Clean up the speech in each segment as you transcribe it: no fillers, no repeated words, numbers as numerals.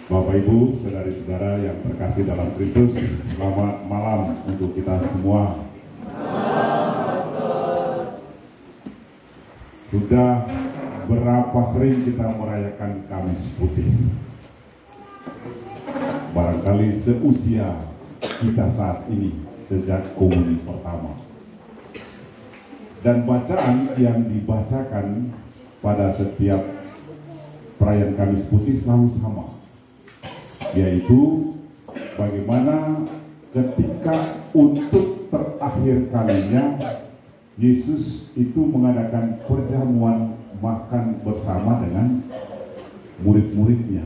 Bapak Ibu, saudari-saudara yang terkasih dalam Kristus, selamat malam untuk kita semua. Sudah berapa sering kita merayakan Kamis Putih? Barangkali seusia kita saat ini, sejak komuni pertama. Dan bacaan yang dibacakan pada setiap perayaan Kamis Putih selalu sama, yaitu bagaimana ketika untuk terakhir kalinya Yesus itu mengadakan perjamuan makan bersama dengan murid-muridnya.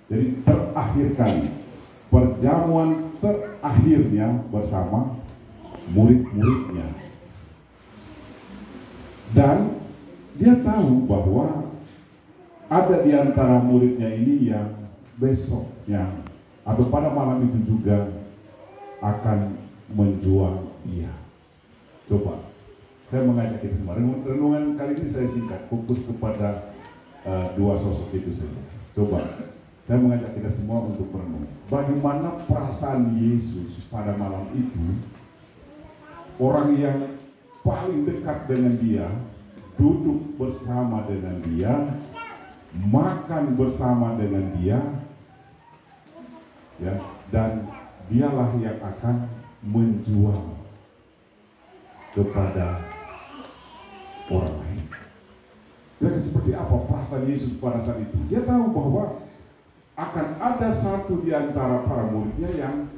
Jadi terakhir kali, perjamuan terakhirnya bersama murid-muridnya. Dan dia tahu bahwa ada di antara muridnya ini yang besoknya atau pada malam itu juga akan menjual dia. Coba, saya mengajak kita semua. Renungan kali ini saya singkat, fokus kepada dua sosok itu saja. Coba, saya mengajak kita semua untuk merenung. Bagaimana perasaan Yesus pada malam itu, orang yang paling dekat dengan dia, duduk bersama dengan dia, makan bersama dengan dia, ya, dan dialah yang akan menjual kepada orang lain. Dan seperti apa perasaan Yesus pada saat itu? Dia tahu bahwa akan ada satu di antara para muridnya yang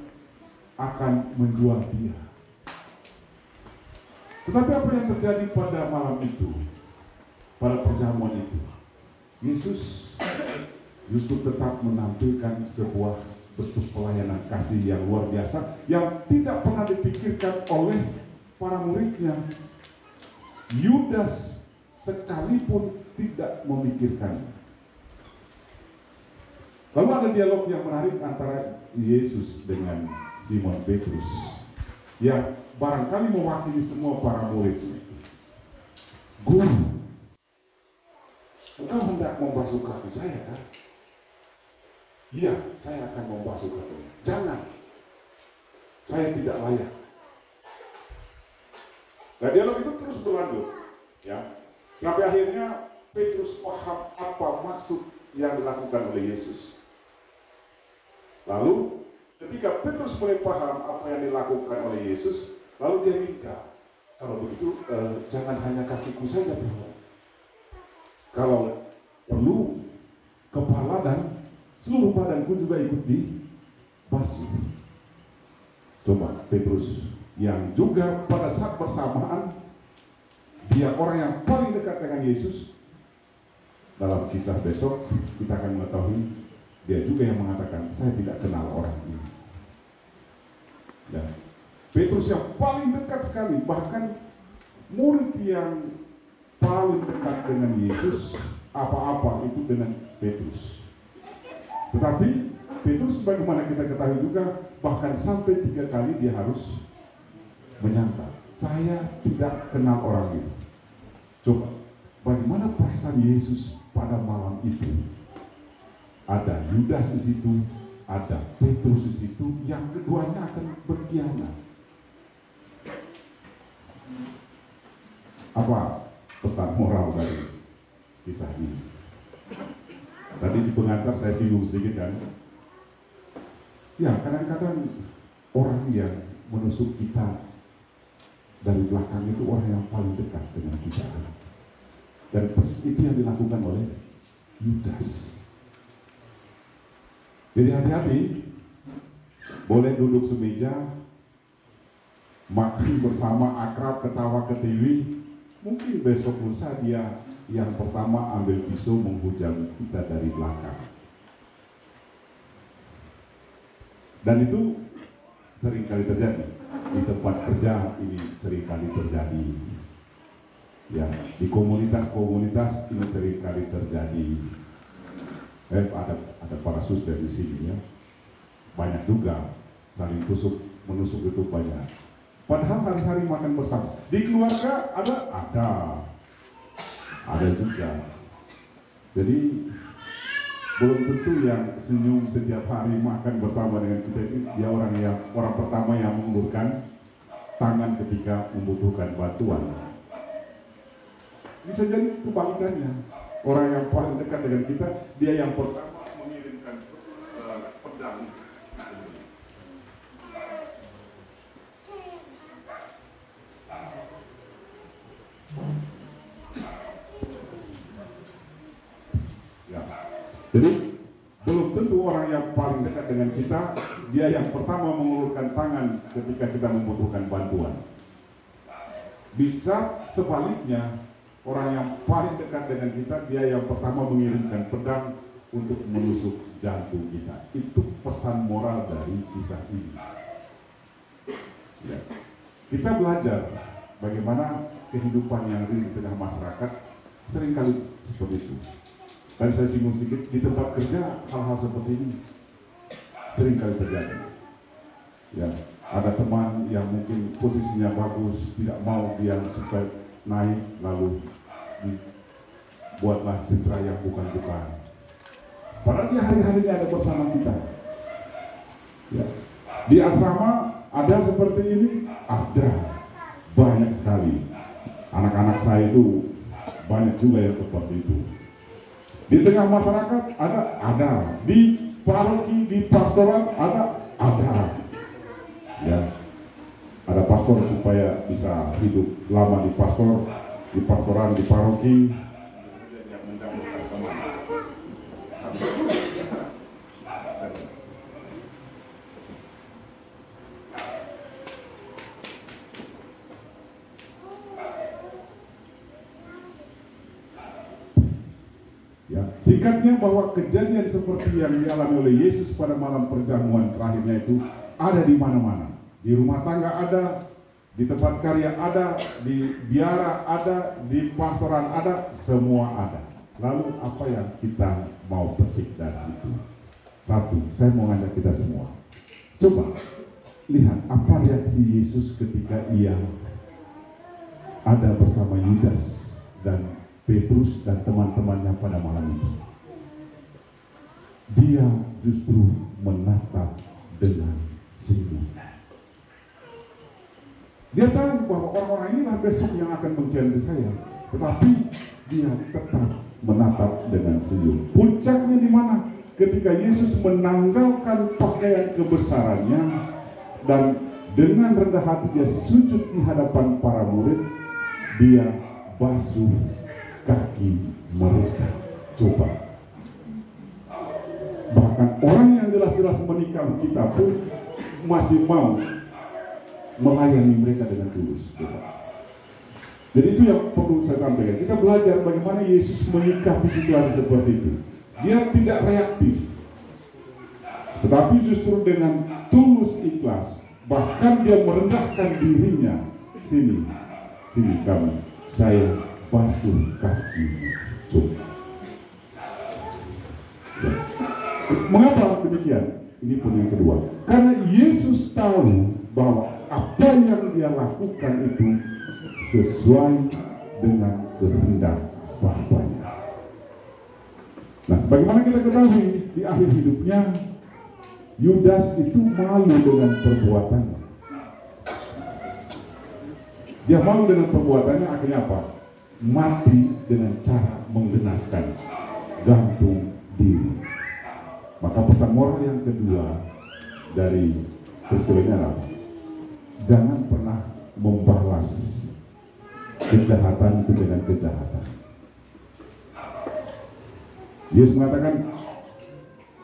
akan menjual dia. Tetapi apa yang terjadi pada malam itu, pada perjamuan itu? Yesus justru tetap menampilkan sebuah bentuk pelayanan kasih yang luar biasa yang tidak pernah dipikirkan oleh para muridnya. Yudas sekalipun tidak memikirkan. Lalu ada dialog yang menarik antara Yesus dengan Simon Petrus yang barangkali mewakili semua para murid. Guru, engkau hendak membasuh kaki saya kan? Iya, saya akan membasuh kaki. Jangan, saya tidak layak. Nah, dialog itu terus berlanjut, ya, sampai akhirnya Petrus paham apa maksud yang dilakukan oleh Yesus. Lalu, ketika Petrus mulai paham apa yang dilakukan oleh Yesus, lalu dia minta, kalau begitu jangan hanya kakiku saja, kalau perlu kepala dan seluruh badanku juga ikut dibasuh. Coba Petrus yang juga pada saat bersamaan dia orang yang paling dekat dengan Yesus. Dalam kisah besok kita akan mengetahui dia juga yang mengatakan, saya tidak kenal orang ini. Dan Petrus yang paling dekat sekali, bahkan murid yang paling dekat dengan Yesus, apa-apa itu dengan Petrus. Tetapi Petrus bagaimana kita ketahui juga, bahkan sampai 3 kali dia harus menyangkal, saya tidak kenal orang itu. Coba, bagaimana perasaan Yesus pada malam itu? Ada Yudas di situ, ada Petrus di situ, yang keduanya akan berkhianat. Apa pesan moral dari kisah ini? Tadi di pengantar saya singgung sedikit kan. Ya, kadang-kadang orang yang menusuk kita dari belakang itu orang yang paling dekat dengan kita. Dan itu yang dilakukan oleh Yudas. Jadi hati-hati, boleh duduk semeja, makan bersama, akrab, ketawa ketiwi, mungkin besok lusa dia yang pertama ambil pisau menghujam kita dari belakang. Dan itu seringkali terjadi di tempat kerja, ini seringkali terjadi. Ya, di komunitas-komunitas ini seringkali terjadi. Ada para suster di sini ya, banyak juga saling menusuk itu banyak. Padahal hari-hari makan bersama. Di keluarga ada juga. Jadi belum tentu yang senyum setiap hari makan bersama dengan kita itu dia orang pertama yang mengulurkan tangan ketika membutuhkan bantuan. Bisa jadi kebalikannya. Orang yang paling dekat dengan kita, dia yang pertama mengirimkan pedang. Ya. Jadi belum tentu orang yang paling dekat dengan kita, dia yang pertama mengulurkan tangan ketika kita membutuhkan bantuan. Bisa sebaliknya, orang yang paling dekat dengan kita, dia yang pertama mengirimkan pedang untuk menusuk jantung kita. Itu pesan moral dari kisah ini. Ya. Kita belajar bagaimana kehidupan yang real di tengah masyarakat seringkali seperti itu. Dan saya singgung sedikit, di tempat kerja hal-hal seperti ini seringkali terjadi. Ya, ada teman yang mungkin posisinya bagus, tidak mau dia supaya naik, lalu dibuatlah citra yang bukan-bukan. Padahal dia hari-hari ada bersama kita. Ya. Di asrama ada seperti ini, ada banyak sekali. Anak-anak saya itu banyak juga yang seperti itu. Di tengah masyarakat ada. Di paroki, di pastoral ada. Ya, ada pastor supaya bisa hidup lama di pastoran, di paroki. Ya, singkatnya bahwa kejadian seperti yang dialami oleh Yesus pada malam perjamuan terakhirnya itu ada di mana-mana. Di rumah tangga ada, di tempat karya ada, di biara ada, di pastoran ada, semua ada. Lalu apa yang kita mau petik dari situ? Satu, saya mau ngajak kita semua. Coba lihat apa reaksi Yesus ketika ia ada bersama Yudas dan Petrus dan teman-temannya pada malam itu. Dia justru menatap dengan senyum. Dia tahu bahwa orang-orang inilah besok yang akan mengkhianati saya, tetapi dia tetap menatap dengan senyum. Puncaknya di mana? Ketika Yesus menanggalkan pakaian kebesarannya dan dengan rendah hati dia sujud di hadapan para murid, dia basuh kaki mereka. Coba. Bahkan orang yang jelas-jelas menikah kita pun masih mau melayani mereka dengan tulus. Jadi itu yang perlu saya sampaikan. Kita belajar bagaimana Yesus menyikapi situasi seperti itu. Dia tidak reaktif, tetapi justru dengan tulus ikhlas. Bahkan dia merendahkan dirinya. Sini kamu, saya basuh kaki. Ya. Mengapa demikian? Ini pun yang kedua. Karena Yesus tahu bahwa apa yang dia lakukan itu sesuai dengan kehendak Bapanya. Nah, sebagaimana kita ketahui di akhir hidupnya, Yudas itu malu dengan perbuatannya. Dia malu dengan perbuatannya, akhirnya apa? Mati dengan cara menggenaskan, gantung diri. Maka pesan moral yang kedua dari peristiwa ini adalah jangan pernah membalas kejahatan itu dengan kejahatan. Yesus mengatakan,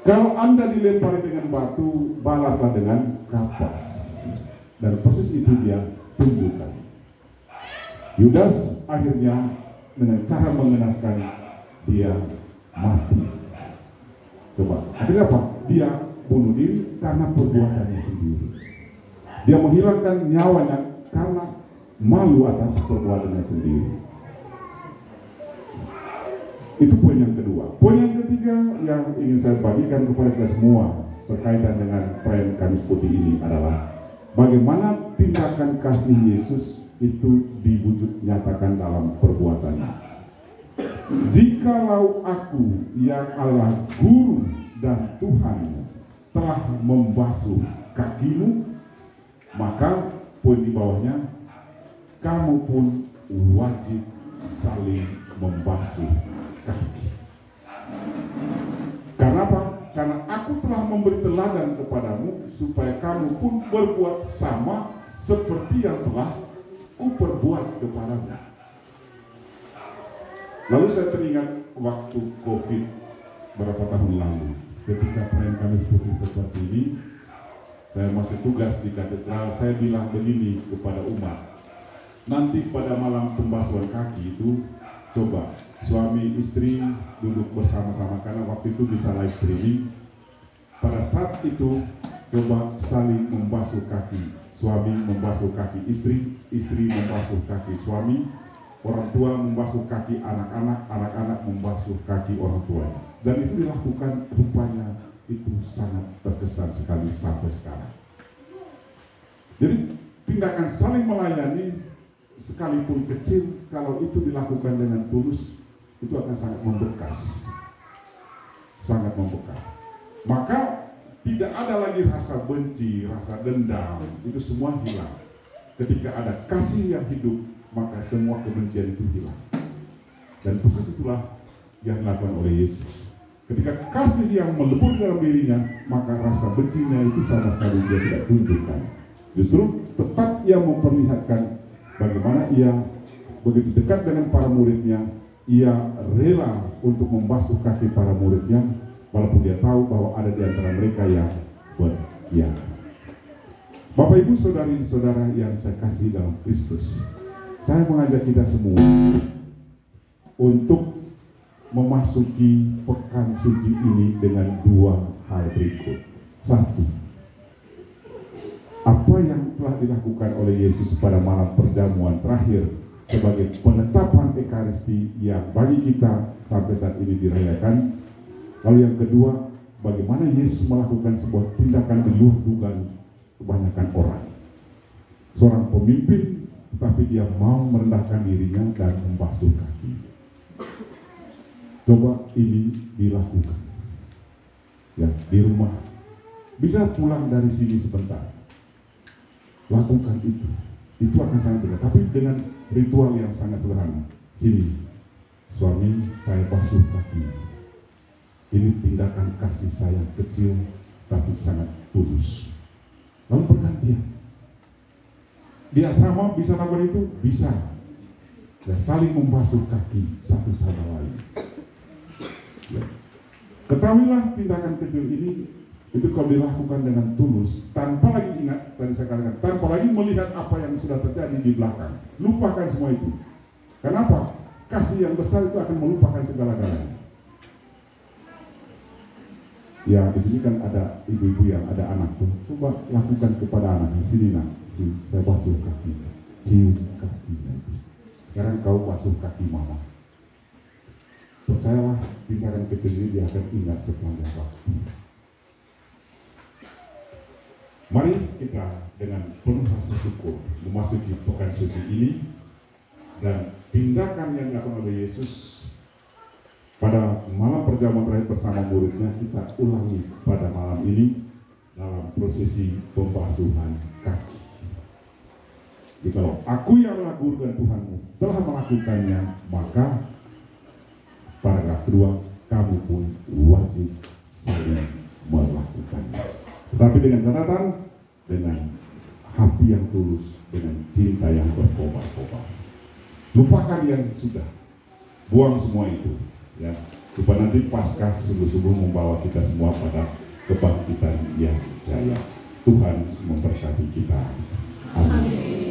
kalau Anda dilempari dengan batu, balaslah dengan kapas. Dan persis itu dia tunjukkan. Yudas akhirnya dengan cara mengenaskan dia mati. Coba, akhirnya apa? Dia bunuh diri karena perbuatannya sendiri. Dia menghilangkan nyawanya karena malu atas perbuatannya sendiri. Itu poin yang kedua. Poin yang ketiga yang ingin saya bagikan kepada kita semua berkaitan dengan perayaan Kamis Putih ini adalah bagaimana tindakan kasih Yesus itu diwujud nyatakan dalam perbuatannya. Jikalau aku yang adalah guru dan Tuhan telah membasuh kakimu, maka poin di bawahnya, kamu pun wajib saling membasuh kaki. Karena apa? Karena aku telah memberi teladan kepadamu supaya kamu pun berbuat sama seperti yang telah kuperbuat kepadamu. Lalu saya teringat waktu COVID beberapa tahun lalu, ketika perayaan Kamis Putih seperti ini, saya masih tugas di katedral. Saya bilang begini kepada umat, nanti pada malam pembasuhan kaki itu, coba suami istri duduk bersama-sama, karena waktu itu bisa live streaming. Pada saat itu coba saling membasuh kaki, suami membasuh kaki istri, istri membasuh kaki suami, orang tua membasuh kaki anak-anak, anak-anak membasuh kaki orang tua. Dan itu dilakukan, rupanya itu sangat terkesan sekali sampai sekarang. Jadi tindakan saling melayani sekalipun kecil, kalau itu dilakukan dengan tulus, itu akan sangat membekas. Sangat membekas. Maka tidak ada lagi rasa benci, rasa dendam, itu semua hilang. Ketika ada kasih yang hidup, maka semua kebencian itu hilang. Dan proses itulah yang dilakukan oleh Yesus. Ketika kasih yang melebur dalam dirinya, maka rasa bencinya itu sama sekali dia tidak tunjukkan. Justru tetap ia memperlihatkan bagaimana ia begitu dekat dengan para muridnya, ia rela untuk membasuh kaki para muridnya, walaupun dia tahu bahwa ada di antara mereka yang berkhianat. Bapak Ibu saudari-saudara yang saya kasih dalam Kristus, saya mengajak kita semua untuk memasuki pekan suci ini dengan dua hal berikut. Satu, apa yang telah dilakukan oleh Yesus pada malam perjamuan terakhir sebagai penetapan Ekaristi yang bagi kita sampai saat ini dirayakan. Lalu yang kedua, bagaimana Yesus melakukan sebuah tindakan di luar dugaan kebanyakan orang. Seorang pemimpin, tetapi dia mau merendahkan dirinya dan membasuh kaki. Coba ini dilakukan. Ya, di rumah. Bisa pulang dari sini sebentar. Lakukan itu. Itu akan sangat benar. Tapi dengan ritual yang sangat sederhana. Sini, suami saya basuh kaki. Ini tindakan kasih sayang kecil, tapi sangat tulus. Lalu bergantian. Di asrama bisa lakukan itu? Bisa. Dan saling membasuh kaki satu sama lain. Ya. Ketahuilah tindakan kecil ini, itu kalau dilakukan dengan tulus, tanpa lagi ingat, tadi saya katakan, tanpa lagi melihat apa yang sudah terjadi di belakang. Lupakan semua itu. Kenapa? Kasih yang besar itu akan melupakan segala-galanya. Ya, di sini kan ada ibu-ibu yang ada anak tuh. Coba lakukan kepada anaknya, sini nak, sini, saya basuh kaki, cium kakinya itu. Sekarang kau basuh kaki mama. Percayalah, tindakan kecil ini dia akan ingat sepanjang waktu. Mari kita dengan penuh rasa syukur memasuki pekan suci ini, dan tindakan yang dilakukan oleh Yesus pada malam perjamuan terakhir bersama muridnya kita ulangi pada malam ini dalam prosesi pembasuhan kaki. Jikalau aku yang adalah guru dan Tuhanmu telah melakukannya, maka paragraf kedua, kamu pun wajib saling melakukannya. Tetapi dengan catatan, dengan hati yang tulus, dengan cinta yang berkobar-kobar. Lupakan yang sudah, buang semua itu. Ya, supaya nanti Paskah sungguh-sungguh membawa kita semua pada kebangkitan yang jaya. Tuhan memberkati kita. Amin.